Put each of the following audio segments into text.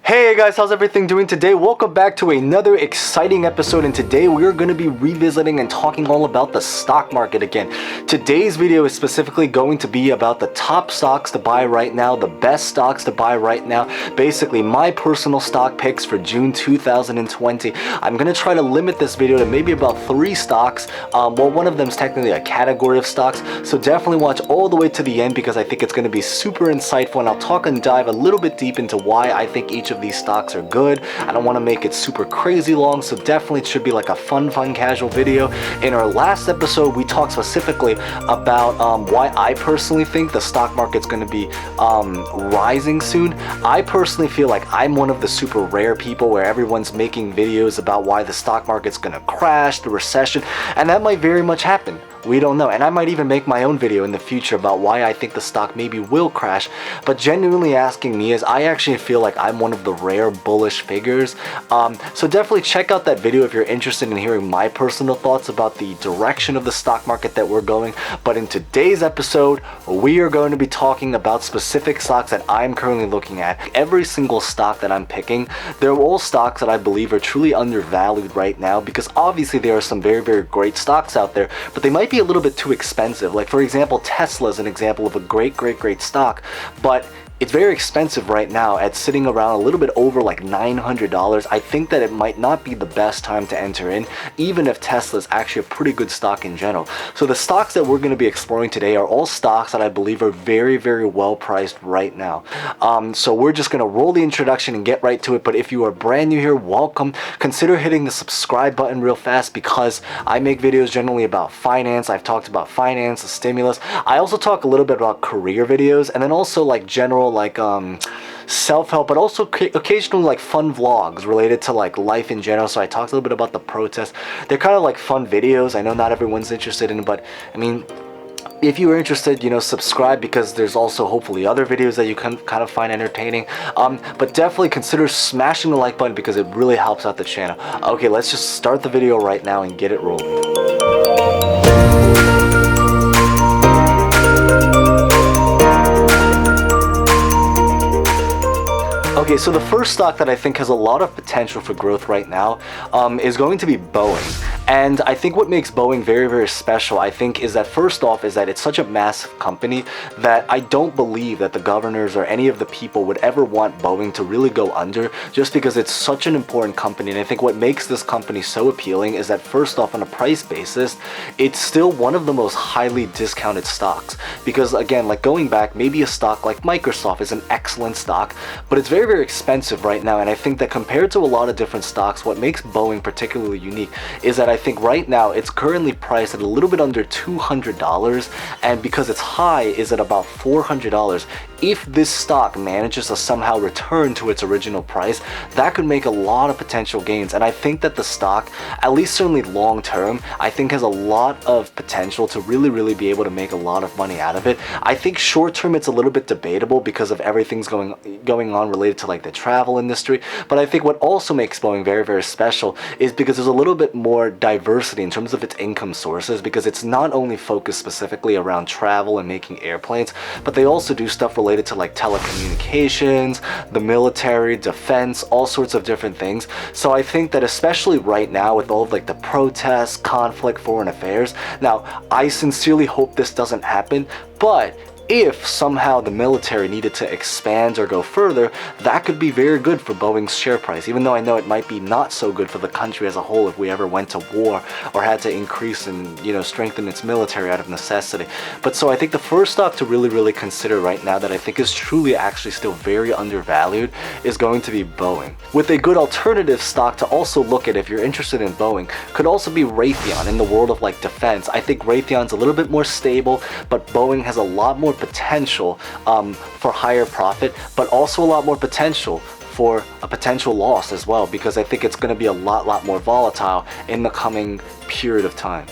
Hey guys, how's everything doing today? Welcome back to another exciting episode, and today we're going to be revisiting and talking all about the stock market again. Today's video is specifically going to be about the top stocks to buy right now, the best stocks to buy right now, basically my personal stock picks for June 2020. I'm going to try to limit this video to maybe about 3 stocks. Well, one of them is technically a category of stocks, so definitely watch all the way to the end because I think it's going to be super insightful, and I'll talk and dive a little bit deep into why I think each of these stocks are good. I don't want to make it super crazy long, so definitely it should be like a fun casual video. In our last episode, we talked specifically about why I personally think the stock market's going to be rising soon. I personally feel like I'm one of the super rare people where everyone's making videos about why the stock market's going to crash, the recession, and that might very much happen. We don't know, and I might even make my own video in the future about why I think the stock maybe will crash. But genuinely asking me is, I actually feel like I'm one of the rare bullish figures. So definitely check out that video if you're interested in hearing my personal thoughts about the direction of the stock market that we're going. But in today's episode, we are going to be talking about specific stocks that I'm currently looking at. Every single stock that I'm picking, they're all stocks that I believe are truly undervalued right now, because obviously there are some very great stocks out there, but they might be a little bit too expensive. Like, for example, Tesla is an example of a great stock, but it's very expensive right now at sitting around a little bit over like $900. I think that it might not be the best time to enter in, even if Tesla is actually a pretty good stock in general. So the stocks that we're going to be exploring today are all stocks that I believe are very well priced right now. So we're just going to roll the introduction and get right to it. But if you are brand new here, welcome. Consider hitting the subscribe button real fast, because I make videos generally about finance. I've talked about finance, the stimulus. I also talk a little bit about career videos, and then also like general like self-help, but also occasionally like fun vlogs related to like life in general. So I talked a little bit about the protests. They're kind of like fun videos. I know not everyone's interested in it, but I mean, if you are interested, you know, subscribe, because there's also hopefully other videos that you can kind of find entertaining. But definitely consider smashing the like button, because it really helps out the channel. Okay, let's just start the video right now and get it rolling. Okay, so the first stock that I think has a lot of potential for growth right now is going to be Boeing. And I think what makes Boeing very special, I think, is that first off is that it's such a massive company that I don't believe that the governors or any of the people would ever want Boeing to really go under, just because it's such an important company. And I think what makes this company so appealing is that first off, on a price basis, it's still one of the most highly discounted stocks. Because again, like going back, maybe a stock like Microsoft is an excellent stock, but it's very expensive right now. And I think that compared to a lot of different stocks, what makes Boeing particularly unique is that I think right now it's currently priced at a little bit under $200, and because it's high is at about $400. If this stock manages to somehow return to its original price, that could make a lot of potential gains. And I think that the stock, at least certainly long term, I think has a lot of potential to really be able to make a lot of money out of it. I think short term it's a little bit debatable because of everything's going on related to like the travel industry. But I think what also makes Boeing very special is because there's a little bit more diversity in terms of its income sources, because it's not only focused specifically around travel and making airplanes, but they also do stuff related to like telecommunications, the military, defense, all sorts of different things. So I think that especially right now with all of like the protests, conflict, foreign affairs, now I sincerely hope this doesn't happen, but if somehow the military needed to expand or go further, that could be very good for Boeing's share price, even though I know it might be not so good for the country as a whole if we ever went to war or had to increase and, you know, strengthen its military out of necessity. But so I think the first stock to really consider right now that I think is truly actually still very undervalued is going to be Boeing. With a good alternative stock to also look at if you're interested in Boeing could also be Raytheon in the world of like defense. I think Raytheon's a little bit more stable, but Boeing has a lot more potential for higher profit, but also a lot more potential for a potential loss as well, because I think it's going to be a lot more volatile in the coming period of time.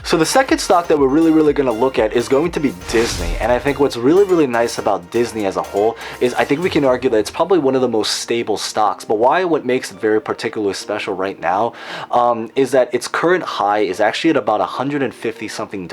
So the second stock that we're really going to look at is going to be Disney. And I think what's really nice about Disney as a whole is I think we can argue that it's probably one of the most stable stocks. But what makes it very particularly special right now is that its current high is actually at about $150 something.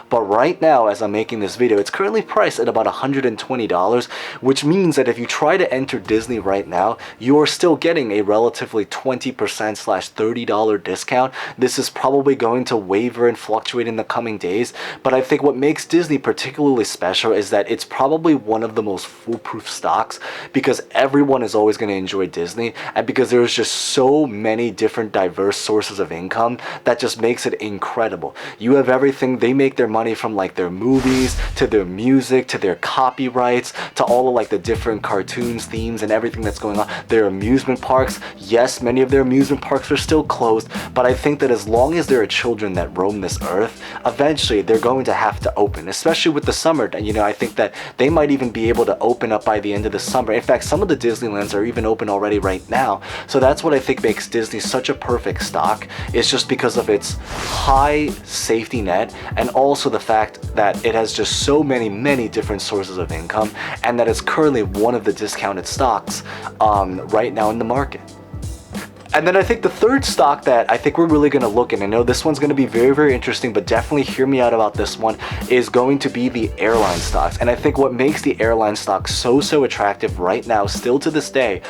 But right now, as I'm making this video, it's currently priced at about $120, which means that if you try to enter Disney right now, you are still getting a relatively 20% / $30 discount. This is probably going to waver and fluctuate in the coming days, but I think what makes Disney particularly special is that it's probably one of the most foolproof stocks because everyone is always going to enjoy Disney, and because there's just so many different diverse sources of income that just makes it incredible. You have everything. They make their money from like their movies to their music to their copyrights to all of like the different cartoons, themes, and everything that's going on. Their amusement parks, yes, many of their amusement parks are still closed, but I think that as long as there are children that roam this earth, eventually they're going to have to open, especially with the summer. You know, I think that they might even be able to open up by the end of the summer. In fact, some of the Disneylands are even open already right now. So that's what I think makes Disney such a perfect stock. It's just because of its high safety net and also the fact that it has just so many different sources of income and that it's currently one of the discounted stocks right now in the market. And then I think the third stock that I think we're really going to look at, I know this one's going to be very interesting, but definitely hear me out about this one, is going to be the airline stocks. And I think what makes the airline stocks so attractive right now, still to this day,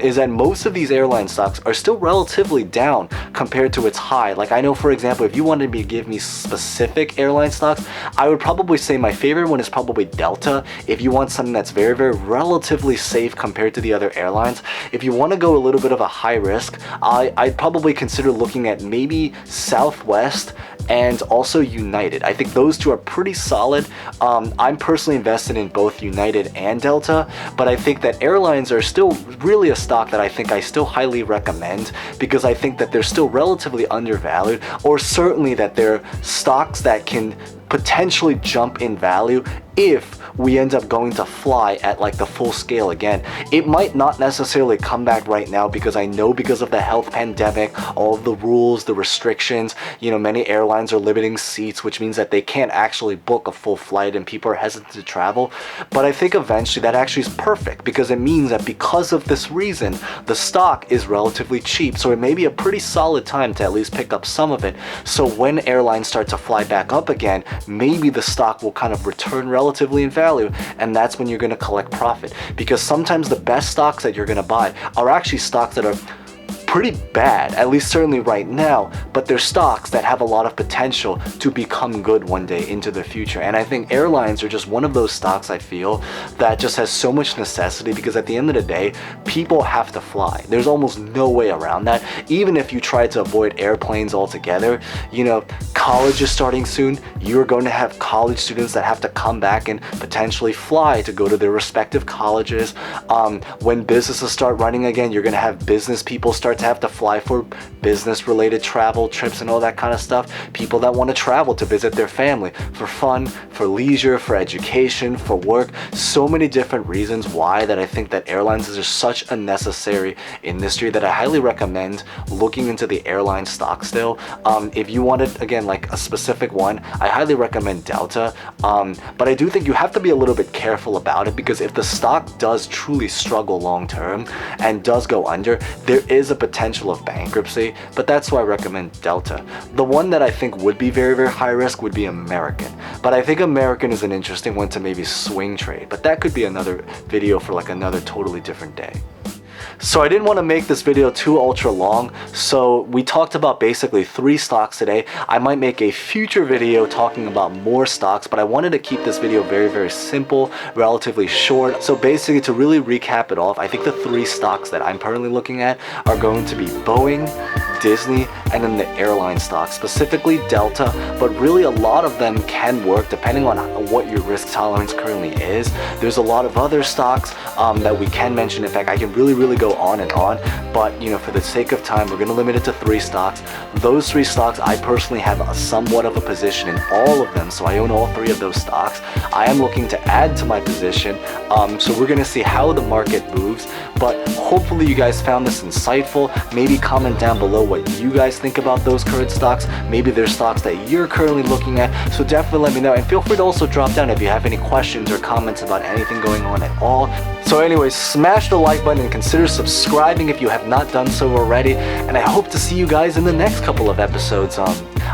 is that most of these airline stocks are still relatively down compared to its high. Like I know, for example, if you wanted me to give me specific airline stocks, I would probably say my favorite one is probably Delta. If you want something that's very relatively safe compared to the other airlines, if you want to go a little bit of a high risk, I'd probably consider looking at maybe Southwest and also United. I think those two are pretty solid. I'm personally invested in both United and Delta, but I think that airlines are still really a stock that I think I still highly recommend because I think that they're still relatively undervalued, or certainly that they're stocks that can potentially jump in value if we end up going to fly at like the full scale again. It might not necessarily come back right now because I know because of the health pandemic, all of the rules, the restrictions, you know, many airlines are limiting seats, which means that they can't actually book a full flight and people are hesitant to travel. But I think eventually that actually is perfect because it means that because of this reason, the stock is relatively cheap. So it may be a pretty solid time to at least pick up some of it. So when airlines start to fly back up again, maybe the stock will kind of return relatively in value, and that's when you're going to collect profit. Because sometimes the best stocks that you're going to buy are actually stocks that are pretty bad, at least certainly right now, but they're stocks that have a lot of potential to become good one day into the future. And I think airlines are just one of those stocks I feel that just has so much necessity because at the end of the day, people have to fly. There's almost no way around that. Even if you try to avoid airplanes altogether, you know, college is starting soon. You're going to have college students that have to come back and potentially fly to go to their respective colleges. When businesses start running again, you're going to have business people start to have to fly for business related travel trips and all that kind of stuff. People that want to travel to visit their family for fun, for leisure, for education, for work. So many different reasons why that I think that airlines is just such a necessary industry that I highly recommend looking into the airline stock still. If you wanted, again, like a specific one, I highly recommend Delta. But I do think you have to be a little bit careful about it because if the stock does truly struggle long term and does go under, there is a potential of bankruptcy, but that's why I recommend Delta. The one that I think would be very high risk would be American, but I think American is an interesting one to maybe swing trade, but that could be another video for like another totally different day. So I didn't want to make this video too ultra long, so we talked about basically 3 stocks today. I might make a future video talking about more stocks, but I wanted to keep this video very simple, relatively short. So basically, to really recap it off, I think the 3 stocks that I'm currently looking at are going to be Boeing, Disney, and then the airline stocks, specifically Delta, but really a lot of them can work depending on what your risk tolerance currently is. There's a lot of other stocks that we can mention. In fact, I can really go on and on, but you know, for the sake of time, we're going to limit it to 3 stocks. Those 3 stocks, I personally have somewhat of a position in all of them, so I own all 3 of those stocks. I am looking to add to my position, so we're going to see how the market moves, but hopefully you guys found this insightful. Maybe comment down below what you guys think about those current stocks. Maybe there's stocks that you're currently looking at, so definitely let me know, and feel free to also drop down if you have any questions or comments about anything going on at all. So anyways, smash the like button and consider subscribing if you have not done so already, and I hope to see you guys in the next couple of episodes.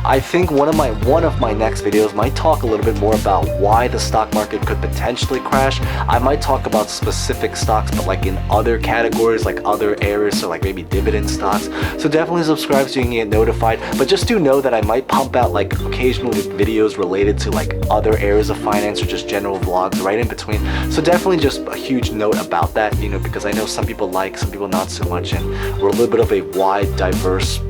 I think one of my next videos might talk a little bit more about why the stock market could potentially crash. I might talk about specific stocks, but like in other categories, like other areas, so like maybe dividend stocks. So definitely subscribe so you can get notified. But just do know that I might pump out like occasionally videos related to like other areas of finance or just general vlogs right in between. So definitely just a huge note about that, you know, because I know some people like, some people not so much, and we're a little bit of a wide, diverse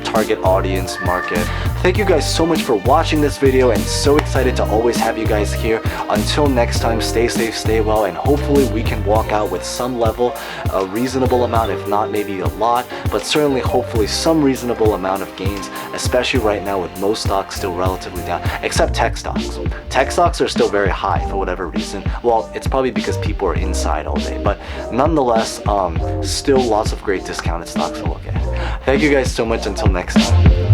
target audience market. Thank you guys so much for watching this video, and so excited to always have you guys here. Until next time, stay safe, stay well, and hopefully we can walk out with some level, a reasonable amount, if not maybe a lot, but certainly hopefully some reasonable amount of gains, especially right now with most stocks still relatively down, except tech stocks. Tech stocks are still very high for whatever reason. Well, it's probably because people are inside all day, but nonetheless, still lots of great discounted stocks to look at. Thank you guys so much. Until next time.